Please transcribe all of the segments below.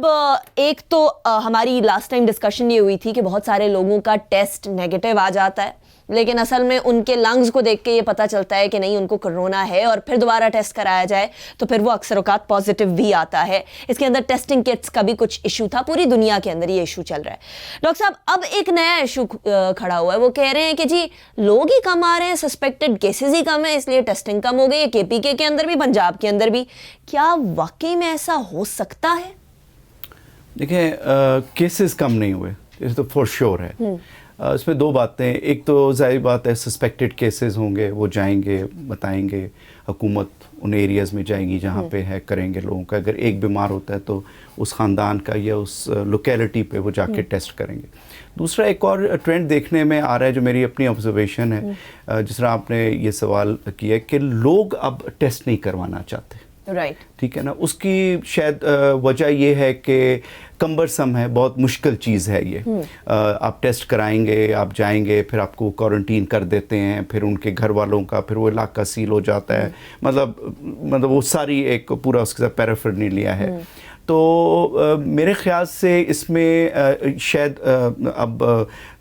صاحب ایک تو ہماری لاسٹ ٹائم ڈسکشن یہ ہوئی تھی کہ بہت سارے لوگوں کا ٹیسٹ نیگیٹو آ جاتا ہے، لیکن اصل میں ان کے لنگز کو دیکھ کے یہ پتہ چلتا ہے کہ نہیں ان کو کرونا ہے، اور پھر دوبارہ ٹیسٹ کرایا جائے تو پھر وہ اکثر اوقات پازیٹیو بھی آتا ہے۔ اس کے اندر ٹیسٹنگ کٹس کا بھی کچھ ایشو تھا، پوری دنیا کے اندر یہ ایشو چل رہا ہے۔ ڈاکٹر صاحب اب ایک نیا ایشو کھڑا ہوا ہے، وہ کہہ رہے ہیں کہ جی لوگ ہی کم آ رہے ہیں، سسپیکٹڈ کیسز ہی کم ہیں، اس لیے ٹیسٹنگ کم ہو گئی ہے، KPK کے اندر بھی پنجاب کے اندر بھی۔ کیا واقعی میں ایسا ہو سکتا ہے؟ دیکھیں کیسز کم نہیں ہوئے، یہ تو فور شیور ہے۔ اس میں دو باتیں، ایک تو ظاہر بات ہے سسپیکٹڈ کیسز ہوں گے، وہ جائیں گے بتائیں گے، حکومت ان ایریاز میں جائیں گی جہاں پہ ہے، کریں گے لوگوں کا، اگر ایک بیمار ہوتا ہے تو اس خاندان کا یا اس لوکیلٹی پہ وہ جا کے ٹیسٹ کریں گے۔ دوسرا ایک اور ٹرینڈ دیکھنے میں آ رہا ہے جو میری اپنی آبزرویشن ہے، جس طرح آپ نے یہ سوال کیا کہ لوگ اب ٹیسٹ نہیں کروانا چاہتے، رائٹ، ٹھیک ہے نا۔ اس کی شاید وجہ یہ ہے کہ کمبرسم ہے، بہت مشکل چیز ہے یہ۔ آپ ٹیسٹ کرائیں گے، آپ جائیں گے، پھر آپ کو کوارنٹین کر دیتے ہیں، پھر ان کے گھر والوں کا پھر وہ علاقہ سیل ہو جاتا ہے، مطلب وہ ساری ایک پورا اس کے ساتھ پیرافرنیلیا ہے۔ تو میرے خیال سے اس میں شاید اب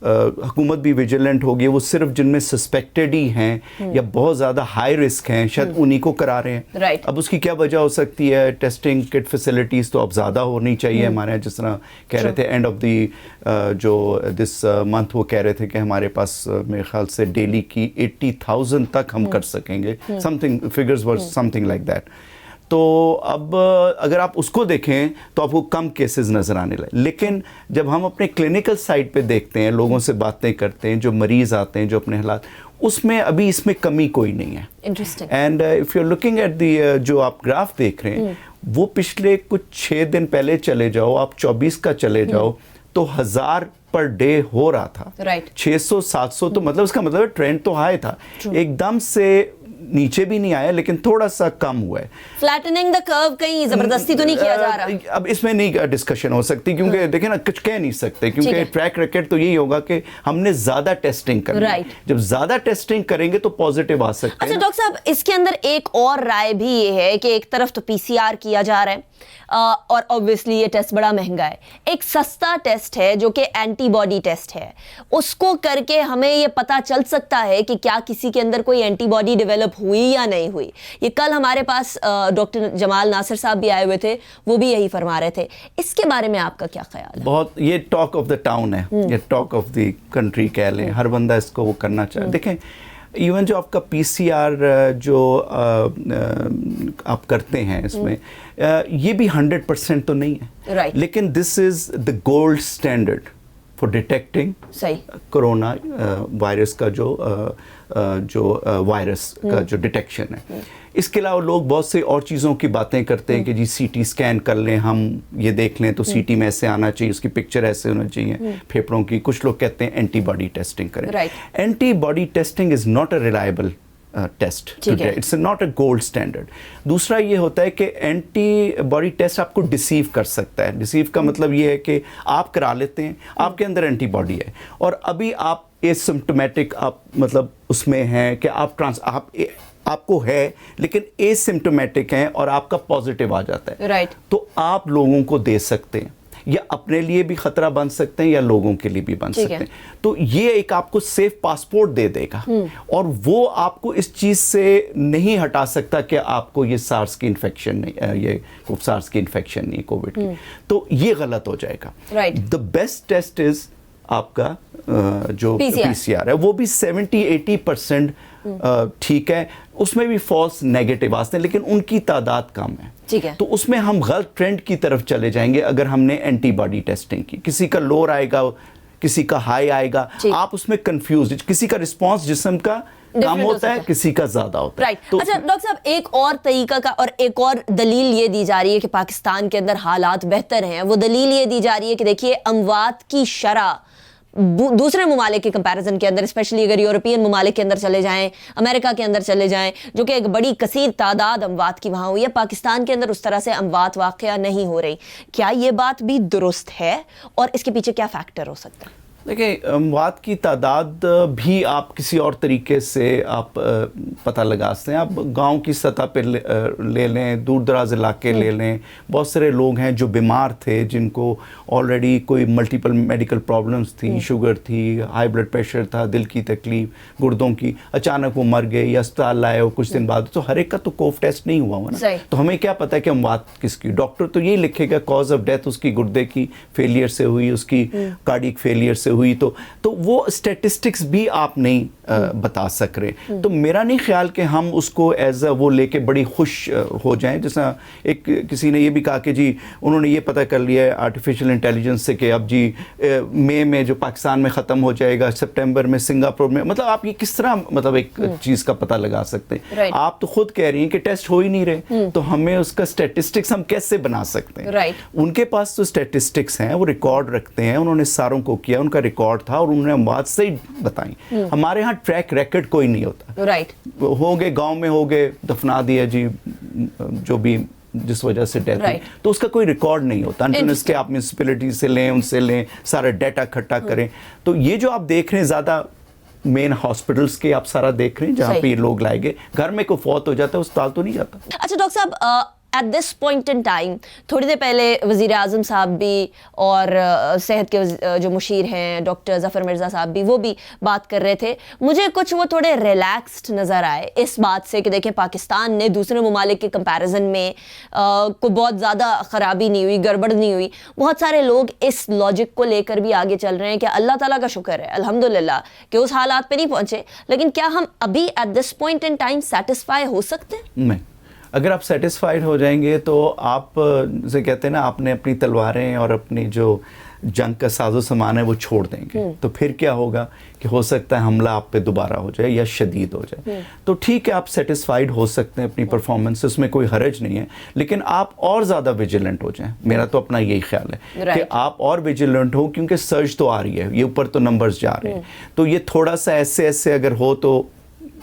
حکومت بھی ویجیلنٹ ہوگی، وہ صرف جن میں سسپیکٹڈ ہی ہیں یا بہت زیادہ ہائی رسک ہیں شاید انہی کو کرا رہے ہیں۔ اب اس کی کیا وجہ ہو سکتی ہے؟ ٹیسٹنگ کٹ فیسلٹیز تو اب زیادہ ہونی چاہیے ہمارے یہاں، جس طرح کہہ رہے تھے اینڈ آف دی جو دس منتھ وہ کہہ رہے تھے کہ ہمارے پاس میرے خیال سے ڈیلی کی 80,000 تک ہم کر سکیں گے، some thing figures were some thing like that. تو اب اگر آپ اس کو دیکھیں تو آپ کو کم کیسز نظر آنے لگے، لیکن جب ہم اپنے کلینکل سائٹ پہ دیکھتے ہیں، لوگوں سے باتیں کرتے ہیں، جو مریض آتے ہیں، جو اپنے حالات، اس میں ابھی اس میں کمی کوئی نہیں ہے۔ Interesting. And if you are looking at the جو آپ گراف دیکھ رہے ہیں، وہ پچھلے کچھ 6 دن پہلے چلے جاؤ، آپ 24 کا چلے جاؤ تو 1000 پر ڈے ہو رہا تھا، 600 700، تو مطلب اس کا مطلب ٹرینڈ تو ہائی تھا، ایک دم سے نیچے بھی نہیں آیا لیکن تھوڑا سا کم ہوا ہے۔ فلیٹننگ دا کرو کہیں زبردستی تو نہیں کیا جا رہا؟ اب اس میں نہیں ڈسکشن ہو سکتی، کیونکہ دیکھیں نا کچھ کہہ نہیں سکتے، کیونکہ ٹریک ریکارڈ تو یہی ہوگا کہ ہم نے زیادہ ٹیسٹنگ کرنی ہے، جب زیادہ ٹیسٹنگ کریں گے تو پازیٹیو آ سکتے ہیں۔ اچھا ڈاکٹر صاحب، اس کے اندر ایک اور رائے بھی یہ ہے کہ ایک طرف تو PCR کیا جا رہا ہے، اور اوبویسلی یہ ٹیسٹ بڑا مہنگا ہے، ایک سستا ٹیسٹ ہے جو کہ اینٹی باڈی ٹیسٹ ہے، اس کو کر کے ہمیں یہ پتا چل سکتا ہے کہ کیا کسی کے اندر کوئی اینٹی باڈی ڈیولپ ہوئی یا نہیں ہوئی۔ یہ کل ہمارے پاس ڈاکٹر جمال ناصر صاحب بھی آئے ہوئے تھے، وہ بھی یہی فرما رہے تھے، اس کے بارے میں آپ کا کیا خیال ہے؟ بہت یہ ٹاک آف دا ٹاؤن ہے، یہ ٹاک آف دی کنٹری کہہ لیں، ہر بندہ اس کو وہ کرنا چاہے۔ دیکھیں ایون جو آپ کا PCR جو آپ کرتے ہیں اس میں یہ بھی 100% تو نہیں ہے، لیکن this is the gold standard for detecting corona virus کا جو وائرس کا جو ڈیٹیکشن ہے۔ اس کے علاوہ لوگ بہت سے اور چیزوں کی باتیں کرتے ہیں کہ جی CT اسکین کر لیں، ہم یہ دیکھ لیں تو CT میں ایسے آنا چاہیے، اس کی پکچر ایسے ہونا چاہیے پھیپھڑوں کی۔ کچھ لوگ کہتے ہیں اینٹی باڈی ٹیسٹنگ کریں۔ Antibody testing is not a reliable test, it's not a gold standard. دوسرا یہ ہوتا ہے کہ اینٹی باڈی ٹیسٹ آپ کو ڈیسیو کر سکتا ہے۔ ڈیسیو کا مطلب یہ ہے کہ آپ کرا لیتے ہیں، آپ کے اندر اینٹی باڈی ہے، اور ابھی آپ ایسمپٹومیٹک آپ مطلب اس میں ہیں کہ آپ کو ہے لیکن ایسمپٹومیٹک ہیں اور آپ کا پازیٹیو آ جاتا ہے، تو آپ لوگوں کو دے سکتے ہیں، یا اپنے لیے بھی خطرہ بن سکتے ہیں یا لوگوں کے لیے بھی بن سکتے ہیں۔ تو یہ ایک آپ کو سیف پاسپورٹ دے دے گا، اور وہ آپ کو اس چیز سے نہیں ہٹا سکتا کہ آپ کو یہ سارس کی انفیکشن نہیں، یہ سارس کی انفیکشن نہیں، کووڈ کی، تو یہ غلط ہو جائے گا۔ دا بیسٹ ٹیسٹ از آپ کا جو PCR ہے، وہ بھی 70-80% ٹھیک ہے، اس میں بھی فالس نیگیٹو آتے ہیں لیکن ان کی تعداد کم ہے، تو اس میں ہم غلط ٹرینڈ کی طرف چلے جائیں گے اگر ہم نے اینٹی باڈی ٹیسٹنگ کی۔ کسی کا لوور آئے گا، کسی کا ہائی آئے گا، آپ اس میں کنفیوز، کسی کا رسپانس جسم کا کم ہوتا ہے، کسی کا زیادہ ہوتا ہے۔ اچھا ڈاکٹر صاحب، ایک اور طریقہ کا اور ایک اور دلیل یہ دی جا رہی ہے کہ پاکستان کے اندر حالات بہتر ہیں، وہ دلیل یہ دی جا رہی ہے کہ دیکھیے اموات کی شرح دوسرے ممالک کے کمپیریزن کے اندر، اسپیشلی اگر یورپین ممالک کے اندر چلے جائیں، امریکہ کے اندر چلے جائیں، جو کہ ایک بڑی کثیر تعداد اموات کی وہاں ہوئی ہے، پاکستان کے اندر اس طرح سے اموات واقعہ نہیں ہو رہی۔ کیا یہ بات بھی درست ہے، اور اس کے پیچھے کیا فیکٹر ہو سکتا ہے؟ دیکھیں اموات کی تعداد بھی آپ کسی اور طریقے سے آپ پتہ لگا سکتے ہیں. آپ گاؤں کی سطح پہ لے لیں, دور دراز علاقے لے لیں, بہت سارے لوگ ہیں جو بیمار تھے, جن کو آلریڈی کوئی ملٹیپل میڈیکل پرابلمس تھی, شوگر تھی, ہائی بلڈ پریشر تھا, دل کی تکلیف, گردوں کی, اچانک وہ مر گئے یا اسپتال لائے ہو کچھ دن بعد, تو ہر ایک کا تو کوف ٹیسٹ نہیں ہوا نا, تو ہمیں کیا پتہ ہے کہ اموات کس کی. ڈاکٹر تو یہی لکھے گا کاز آف ڈیتھ اس کی گردے کی فیلئر سے ہوئی, اس کی کارڈیک فیلئر سے ہوئی, تو وہ اسٹیٹسٹکس بھی آپ نہیں بتا سک رہے. تو میرا نہیں خیال کہ ہم اس کو ایز اے وہ لے کے بڑی خوش ہو جائیں. جیسا ایک کسی نے یہ بھی کہا کہ جی انہوں نے یہ پتہ کر لیا ہے آرٹیفیشیل انٹیلیجنس سے کہ اب جی مئی میں جو پاکستان میں ختم ہو جائے گا, سپٹمبر میں سنگاپور میں. مطلب آپ یہ کس طرح مطلب ایک چیز کا پتہ لگا سکتے ہیں؟ آپ تو خود کہہ رہی ہیں کہ ٹیسٹ ہو ہی نہیں رہے, تو ہمیں اس کا اسٹیٹسٹکس ہم کیسے بنا سکتے ہیں؟ ان کے پاس تو اسٹیٹسٹکس ہیں, وہ ریکارڈ رکھتے ہیں, انہوں نے ساروں کو کیا, ان کا ریکارڈ تھا اور انہوں نے اموات سے ہی بتائیں. ہمارے ہاں ٹریک ریکڈ کوئی نہیں ہوتا. ہو گئے گاؤں میں, ہو گئے دفنا دیا جی جو بھی جس وجہ سے ڈیتھ ہوئی, تو اس کا کوئی ریکارڈ نہیں ہوتا. اس کے آپ میونسپلٹی سے لیں, ان سے لیں, سارا ڈیٹا اکٹھا کریں. تو یہ جو آپ دیکھ رہے ہیں زیادہ مین ہاسپٹلس کے آپ سارا دیکھ رہے ہیں جہاں پہ یہ لوگ لائے گئے, گھر میں کوئی فوت ہو جاتا ہے اسپتال تو نہیں جاتا. اچھا ڈاکٹر صاحب, at this point in time, تھوڑی دیر پہلے وزیر اعظم صاحب بھی اور صحت کے جو مشیر ہیں ڈاکٹر ظفر مرزا صاحب بھی, وہ بھی بات کر رہے تھے. مجھے کچھ وہ تھوڑے ریلیکسڈ نظر آئے اس بات سے کہ دیکھیں پاکستان نے دوسرے ممالک کے کمپیریزن میں کوئی بہت زیادہ خرابی نہیں ہوئی, گڑبڑ نہیں ہوئی. بہت سارے لوگ اس لاجک کو لے کر بھی آگے چل رہے ہیں کہ اللہ تعالیٰ کا شکر ہے الحمدللہ کہ اس حالات پہ نہیں پہنچے. لیکن کیا ہم ابھی at this point in time satisfy ہو سکتے ہیں؟ نہیں. اگر آپ سیٹسفائیڈ ہو جائیں گے تو آپ جسے کہتے ہیں نا, آپ نے اپنی تلواریں اور اپنی جو جنگ کا ساز و سامان ہے وہ چھوڑ دیں گے, تو پھر کیا ہوگا کہ ہو سکتا ہے حملہ آپ پہ دوبارہ ہو جائے یا شدید ہو جائے. تو ٹھیک ہے آپ سیٹسفائیڈ ہو سکتے ہیں اپنی پرفارمنس, اس میں کوئی حرج نہیں ہے, لیکن آپ اور زیادہ ویجیلنٹ ہو جائیں. میرا تو اپنا یہی خیال ہے کہ آپ اور ویجیلنٹ ہو, کیونکہ سرج تو آ رہی ہے, یہ اوپر تو نمبرز جا رہے ہیں, تو یہ تھوڑا سا ایسے اگر ہو تو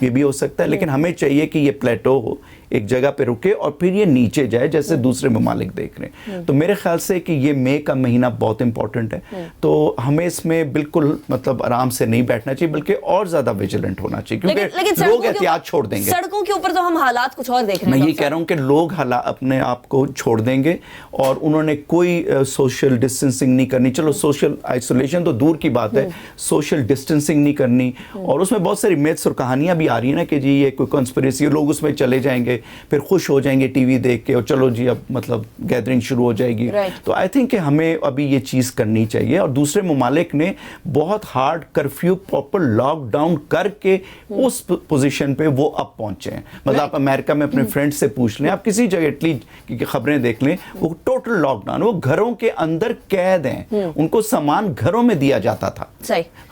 یہ بھی ہو سکتا ہے. لیکن ہمیں چاہیے کہ یہ پلیٹو ہو, ایک جگہ پہ رکے اور پھر یہ نیچے جائے جیسے دوسرے ممالک دیکھ رہے ہیں. تو میرے خیال سے کہ یہ مئی کا مہینہ بہت امپورٹنٹ ہے, تو ہمیں اس میں بالکل مطلب آرام سے نہیں بیٹھنا چاہیے, بلکہ اور زیادہ ویجیلنٹ ہونا چاہیے, کیونکہ لوگ احتیاط چھوڑ دیں گے. سڑکوں کے اوپر تو ہم حالات کچھ اور دیکھ رہے ہیں. میں یہ کہہ رہا ہوں کہ لوگ اپنے آپ کو چھوڑ دیں گے, اور انہوں نے کوئی سوشل ڈسٹینسنگ نہیں کرنی. چلو سوشل آئسولیشن تو دور کی بات ہے, سوشل ڈسٹینسنگ نہیں کرنی. اور اس میں بہت ساری میتھس اور کہانیاں بھی آ رہی ہیں نا کہ جی یہ کوئی کنسپریسی, لوگ اس میں چلے جائیں گے, پھر خوش ہو جائیں گے ٹی وی دیکھ کے, اور چلو جی اب مطلب گیدرنگ شروع ہو جائے گی. تو آئی تھنک کہ ہمیں ابھی یہ چیز کرنی چاہیے. اور دوسرے ممالک نے بہت hard curfew proper lockdown کر کے اس پوزیشن پہ وہ اب پہنچے ہیں. مطلب آپ امریکہ میں اپنے فرینڈ سے پوچھ لیں, آپ کسی جگہ اٹلی کی خبریں دیکھ لیں, وہ ٹوٹل لاک ڈاؤن, وہ گھروں کے اندر قید ہیں, ان کو سامان گھروں میں دیا جاتا تھا.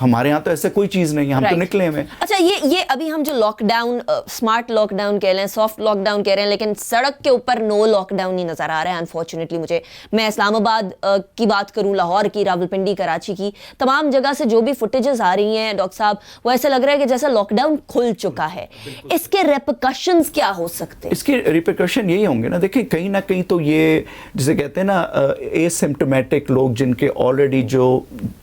ہمارے یہاں تو ایسے کوئی چیز نہیں ہے, ہم تو نکلے ہوئے. اچھا یہ ابھی ہم جو lockdown, smart lockdown کہہ رہے ہیں, سافٹ لاک ڈاؤن کہہ رہے ہیں, لیکن سڑک کے اوپر نو لاک ڈاؤن ہی نظر آ رہا ہے انفارچونیٹلی. مجھے, میں اسلام آباد کی بات کروں, لاہور کی, راولپنڈی, کراچی کی, تمام جگہ سے جو بھی فوٹیجز آ رہی ہیں ڈاکٹر صاحب, وہ ایسا لگ رہا ہے کہ جیسا لاک ڈاؤن کھل چکا ہے. اس کے ریپرکشنز کیا ہو سکتے ہیں؟ اس کے ریپرکشن یہی ہوں گے نا, دیکھیں کہیں نہ کہیں تو یہ جسے کہتے ہیں نا اے سمپٹومیٹک لوگ, جن کے آلریڈی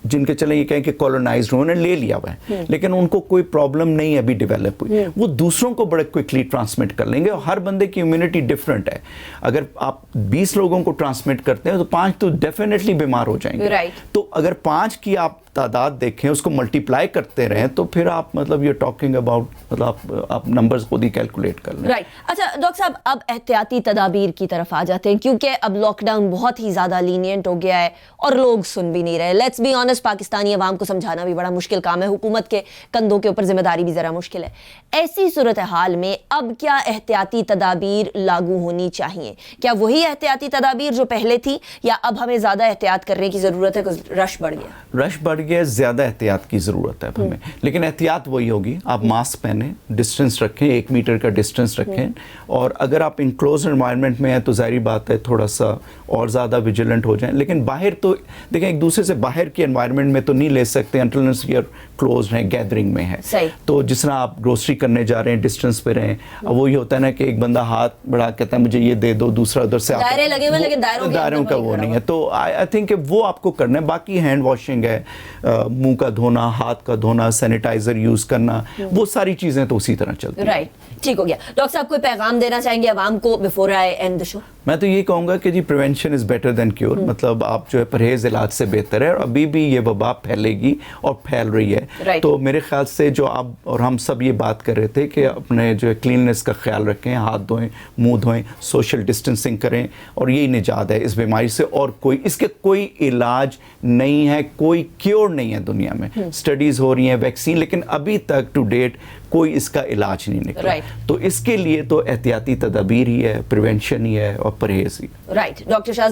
جن کے چلیں یہ کہیں کہ کالونائزڈ انہوں نے لے لیا ہوا ہے, لیکن ان کو کوئی پرابلم نہیں ابھی ڈیولپ ہوئی, وہ دوسروں کو بڑے کوئکلی ٹرانسمٹ کر لیں گے. اور ہر بندے کی امیونٹی ڈفرینٹ ہے. اگر آپ 20 لوگوں کو ٹرانسمٹ کرتے ہیں تو 5 تو ڈیفینیٹلی بیمار ہو جائیں گے. تو اگر 5 کی آپ تعداد دیکھیں, اس کو ملٹیپلائی کرتے رہیں, تو پھر آپ مطلب یہ ٹاکنگ اباؤٹ, مطلب آپ نمبرز خود ہی کیلکولیٹ کر لیں. اچھا ڈاکٹر صاحب, اب احتیاطی تدابیر کی طرف آ جاتے ہیں, کیونکہ اب لاک ڈاؤن بہت ہی زیادہ لینینٹ ہو گیا ہے اور لوگ سن بھی نہیں رہے. لیٹس بی آنیسٹ, پاکستانی عوام کو سمجھانا بھی بڑا مشکل کام ہے, حکومت کے کندھوں کے اوپر ذمہ داری بھی ذرا مشکل ہے. ایسی صورتحال میں اب کیا احتیاطی تدابیر لاگو ہونی چاہیے؟ کیا وہی احتیاطی تدابیر جو پہلے تھی, یا اب ہمیں زیادہ احتیاط کرنے کی ضرورت ہے, کچھ رش بڑھ گیا؟ زیادہ احتیاط کی ضرورت ہے ہمیں, لیکن احتیاط وہی ہوگی, آپ ماسک پہنیں, ڈسٹنس رکھیں, 1 میٹر کا ڈسٹنس رکھیں. اور اگر آپ انکلوز انوائرمنٹ میں ہیں تو ظاہری بات ہے تھوڑا سا اور زیادہ ویجیلنٹ ہو جائیں. لیکن باہر تو دیکھیں, ایک دوسرے سے باہر کی انوائرمنٹ میں تو نہیں لے سکتے until unless you are closed ہیں, گیدرنگ میں ہے. تو جس طرح آپ گروسری کرنے جا رہے ہیں, ڈسٹنس پہ رہیں. اب وہی ہوتا ہے نا کہ ایک بندہ ہاتھ بڑھا کہتا ہے مجھے یہ دے دو, دوسرا ادھر سے, دائرے لگے ہوئے لیکن دائروں کا وہ نہیں ہے. تو آئی تھنک کہ وہ آپ کو کرنا ہے. باقی ہینڈ واشنگ ہے, منہ کا دھونا, ہاتھ کا دھونا, سینیٹائزر یوز کرنا, وہ ساری چیزیں تو اسی طرح چلتی ہیں. رائٹ, ٹھیک ہو گیا. ڈاکٹر صاحب کوئی پیغام دینا چاہیں گے عوام کو بفور آئی اینڈ دی شو؟ میں تو یہ کہوں گا کہ جی prevention is better than cure, مطلب آپ جو ہے پرہیز علاج سے بہتر ہے, اور ابھی بھی یہ وبا پھیلے گی اور پھیل رہی ہے. تو میرے خیال سے جو آپ اور ہم سب یہ بات کر رہے تھے کہ اپنے جو ہے کلیننس کا خیال رکھیں, ہاتھ دھوئیں, منہ دھوئیں, سوشل ڈسٹینسنگ کریں, اور یہی نجات ہے اس بیماری سے. اور کوئی اس کے کوئی علاج نہیں ہے, کوئی کیور نہیں ہے دنیا میں. اسٹڈیز ہو رہی ہیں ویکسین, لیکن ابھی تک ٹو ڈیٹ کوئی اس کا علاج نہیں نکلا. تو اس کے لیے تو احتیاطی تدابیر ہی ہے, پریونشن ہی ہے اور پرہیز ہی. Right, doctor شاذلی